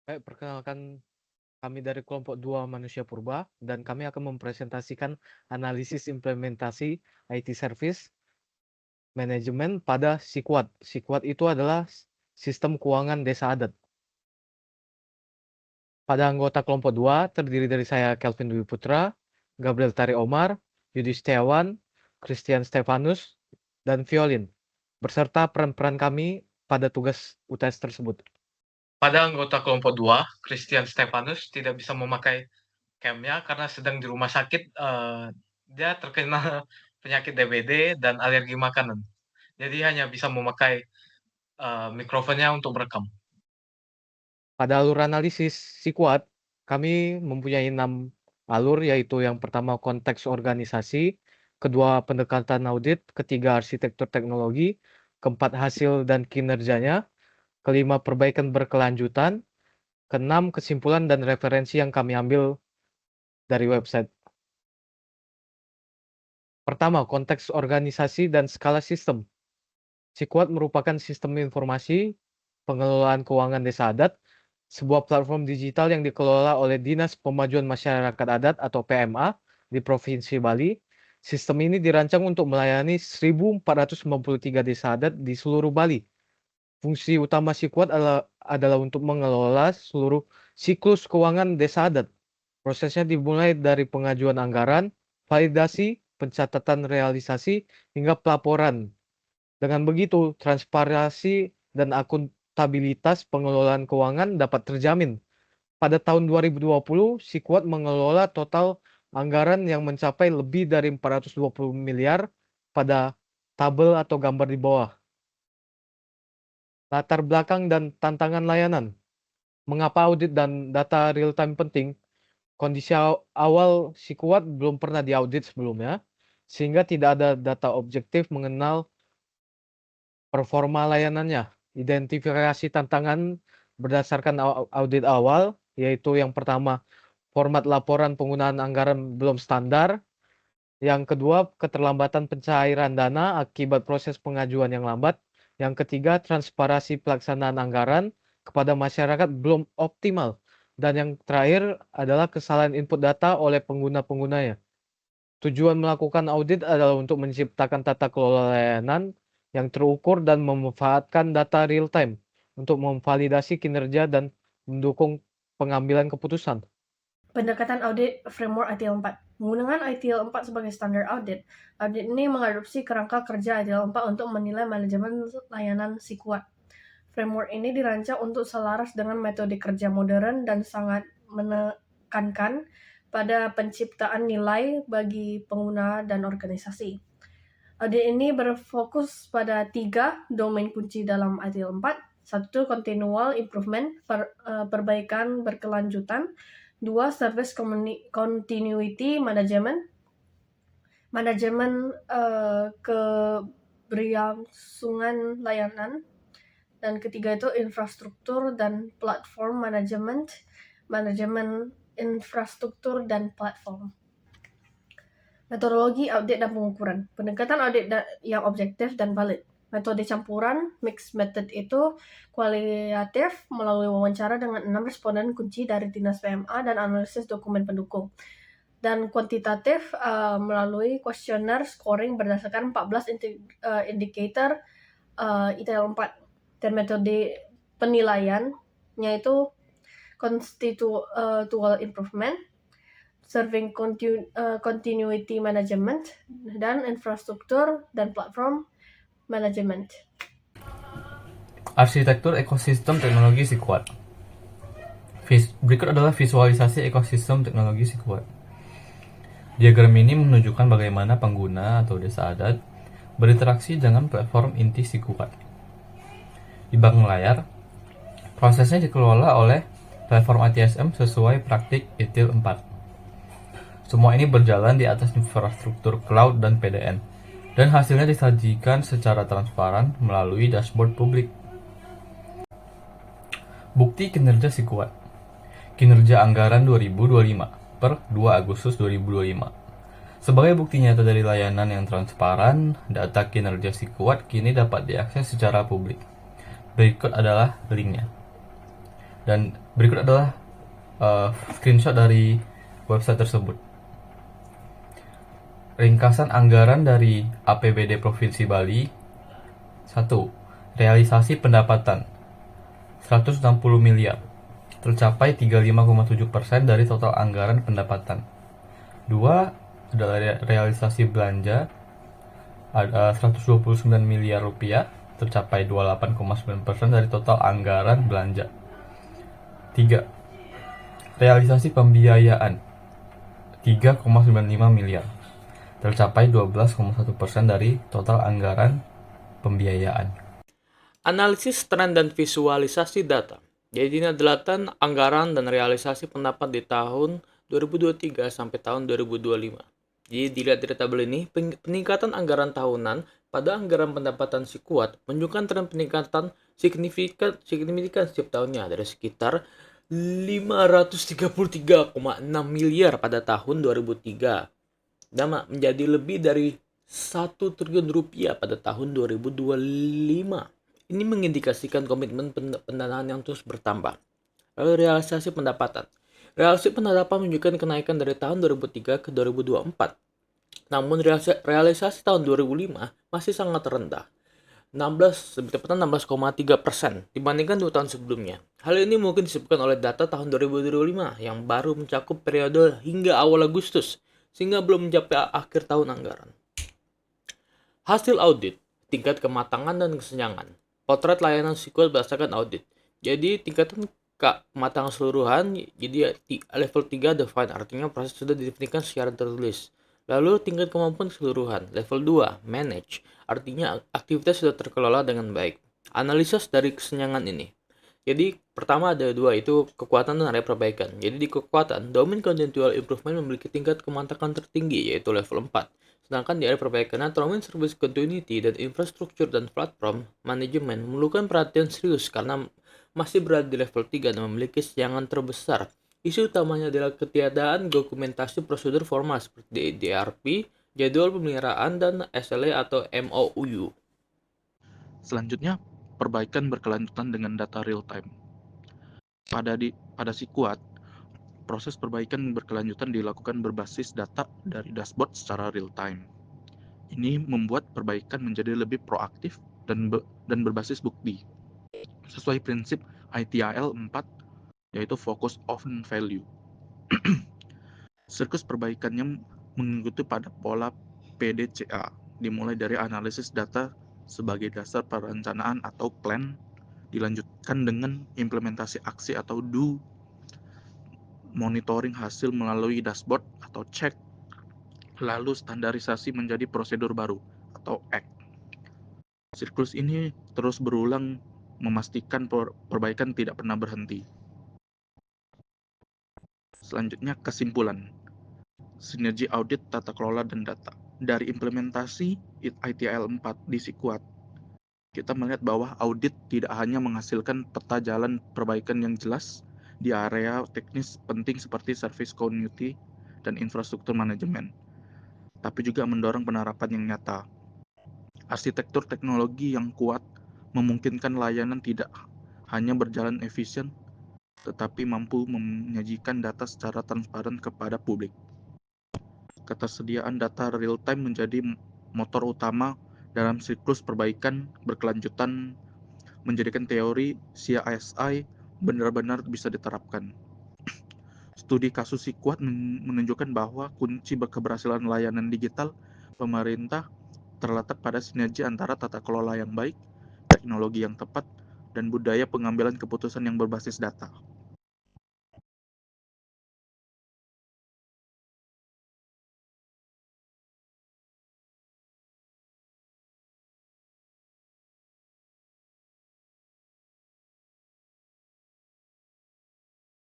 Baik, perkenalkan kami dari kelompok 2 Manusia Purba dan kami akan mempresentasikan analisis implementasi IT Service Manajemen pada Sikuat. Sikuat itu adalah sistem keuangan desa adat. Pada anggota kelompok 2 terdiri dari saya Kelvin Dwi Putra, Gabriel Tari Omar, Yudi Setiawan, Christian Stefanus, dan Violin, beserta peran-peran kami pada tugas UTS tersebut. Pada anggota kelompok 2, Christian Stefanus tidak bisa memakai cam-nya karena sedang di rumah sakit. Dia terkena penyakit DBD dan alergi makanan. Jadi hanya bisa memakai mikrofonnya untuk merekam. Pada alur analisis Sikuat, kami mempunyai 6 alur, yaitu yang pertama konteks organisasi, kedua pendekatan audit, ketiga arsitektur teknologi, keempat hasil dan kinerjanya, kelima perbaikan berkelanjutan, keenam kesimpulan dan referensi yang kami ambil dari website. Pertama, konteks organisasi dan skala sistem. Sikuat merupakan sistem informasi pengelolaan keuangan desa adat, sebuah platform digital yang dikelola oleh Dinas Pemajuan Masyarakat Adat atau PMA di Provinsi Bali. Sistem ini dirancang untuk melayani 1.493 desa adat di seluruh Bali. Fungsi utama Sikuat adalah untuk mengelola seluruh siklus keuangan desa adat. Prosesnya dimulai dari pengajuan anggaran, validasi, pencatatan realisasi, hingga pelaporan. Dengan begitu, transparansi dan akuntabilitas pengelolaan keuangan dapat terjamin. Pada tahun 2020, Sikuat mengelola total anggaran yang mencapai lebih dari 420 miliar pada tabel atau gambar di bawah. Latar belakang dan tantangan layanan. Mengapa audit dan data real-time penting? Kondisi awal Sikuat belum pernah diaudit sebelumnya, sehingga tidak ada data objektif mengenal performa layanannya. Identifikasi tantangan berdasarkan audit awal, yaitu yang pertama, format laporan penggunaan anggaran belum standar. Yang kedua, keterlambatan pencairan dana akibat proses pengajuan yang lambat. Yang ketiga, transparansi pelaksanaan anggaran kepada masyarakat belum optimal. Dan yang terakhir adalah kesalahan input data oleh pengguna-penggunanya. Tujuan melakukan audit adalah untuk menciptakan tata kelola layanan yang terukur dan memanfaatkan data real time untuk memvalidasi kinerja dan mendukung pengambilan keputusan. Pendekatan audit framework ITIL 4. Menggunakan ITIL 4 sebagai standar audit, audit ini mengadopsi kerangka kerja ITIL 4 untuk menilai manajemen layanan Sikuat. Framework ini dirancang untuk selaras dengan metode kerja modern dan sangat menekankan pada penciptaan nilai bagi pengguna dan organisasi. Audit ini berfokus pada 3 domain kunci dalam ITIL 4. Satu, continual improvement, perbaikan berkelanjutan. Dua, service continuity management, manajemen keberlangsungan layanan. Dan ketiga itu infrastruktur dan platform management, manajemen infrastruktur dan platform. Metodologi audit dan pengukuran. Pendekatan audit yang objektif dan valid. Metode campuran, mixed method itu kualitatif melalui wawancara dengan 6 responden kunci dari Dinas PMA dan analisis dokumen pendukung. Dan kuantitatif melalui kuesioner scoring berdasarkan 14 indikator ITL 4. Dan metode penilaiannya itu constitutional improvement, serving continuity management, dan infrastruktur dan platform management. Arsitektur ekosistem teknologi Sikuat. Berikut adalah visualisasi ekosistem teknologi Sikuat. Diagram ini menunjukkan bagaimana pengguna atau desa adat berinteraksi dengan platform inti Sikuat. Di belakang layar, prosesnya dikelola oleh platform ITSM sesuai praktik ITIL 4. Semua ini berjalan di atas infrastruktur cloud dan PDN, dan hasilnya disajikan secara transparan melalui dashboard publik. Bukti kinerja Sikuat. Kinerja anggaran 2025 per 2 Agustus 2025. Sebagai bukti nyata dari layanan yang transparan, data kinerja Sikuat kini dapat diakses secara publik. Berikut adalah linknya. Dan Berikut adalah screenshot dari website tersebut. Ringkasan anggaran dari APBD Provinsi Bali. 1. Realisasi pendapatan 160 miliar, tercapai 35,7% dari total anggaran pendapatan. 2. Adalah realisasi belanja, ada 129 miliar rupiah, tercapai 28,9% dari total anggaran belanja. 3. Realisasi pembiayaan 3,95 miliar, tercapai 12,1% dari total anggaran pembiayaan. Analisis tren dan visualisasi data. Jadi ini adalah anggaran dan realisasi pendapat di tahun 2023 sampai tahun 2025. Jadi dilihat dari tabel ini, peningkatan anggaran tahunan pada anggaran pendapatan si kuat menunjukkan tren peningkatan signifikan setiap tahunnya dari sekitar 533,6 miliar pada tahun 2003 dan menjadi lebih dari 1 triliun rupiah pada tahun 2025. Ini mengindikasikan komitmen pendanaan yang terus bertambah. Lalu realisasi pendapatan. Realisasi pendapatan menunjukkan kenaikan dari tahun 2003 ke 2024. Namun realisasi tahun 2005 masih sangat rendah. 16,3% dibandingkan 2 tahun sebelumnya. Hal ini mungkin disebabkan oleh data tahun 2025 yang baru mencakup periode hingga awal Agustus, sehingga belum mencapai akhir tahun anggaran. Hasil audit, tingkat kematangan dan kesenjangan. Potret layanan SQL berdasarkan audit. Jadi tingkatan kematangan keseluruhan, jadi level 3 define, artinya proses sudah didefinisikan secara tertulis. Lalu tingkat kemampuan keseluruhan, level 2 manage, artinya aktivitas sudah terkelola dengan baik. Analisis dari kesenjangan ini. Jadi pertama ada dua, itu kekuatan dan area perbaikan. Jadi di kekuatan, domain continual improvement memiliki tingkat kematangan tertinggi yaitu level 4. Sedangkan di area perbaikan, domain service continuity dan infrastruktur dan platform manajemen memerlukan perhatian serius karena masih berada di level 3 dan memiliki kesenjangan terbesar. Isu utamanya adalah ketiadaan dokumentasi prosedur formal seperti DRP, jadwal pemeliharaan, dan SLA atau MOU. Selanjutnya, perbaikan berkelanjutan dengan data real time. Pada si kuat, proses perbaikan berkelanjutan dilakukan berbasis data dari dashboard secara real time. Ini membuat perbaikan menjadi lebih proaktif dan berbasis bukti. Sesuai prinsip ITIL 4, yaitu focus on value. Siklus perbaikannya mengikuti pada pola PDCA, dimulai dari analisis data sebagai dasar perencanaan atau plan, dilanjutkan dengan implementasi aksi atau do, monitoring hasil melalui dashboard atau check, lalu standarisasi menjadi prosedur baru atau act. Siklus ini terus berulang memastikan perbaikan tidak pernah berhenti. Selanjutnya, kesimpulan. Sinergi audit, tata kelola, dan data. Dari implementasi ITIL 4 di SQuad, kita melihat bahwa audit tidak hanya menghasilkan peta jalan perbaikan yang jelas di area teknis penting seperti service continuity dan infrastruktur manajemen, tapi juga mendorong penerapan yang nyata. Arsitektur teknologi yang kuat memungkinkan layanan tidak hanya berjalan efisien, tetapi mampu menyajikan data secara transparan kepada publik. Ketersediaan data real-time menjadi motor utama dalam siklus perbaikan berkelanjutan, menjadikan teori CSI benar-benar bisa diterapkan. Studi kasus SQuad menunjukkan bahwa kunci keberhasilan layanan digital pemerintah terletak pada sinergi antara tata kelola yang baik, teknologi yang tepat, dan budaya pengambilan keputusan yang berbasis data.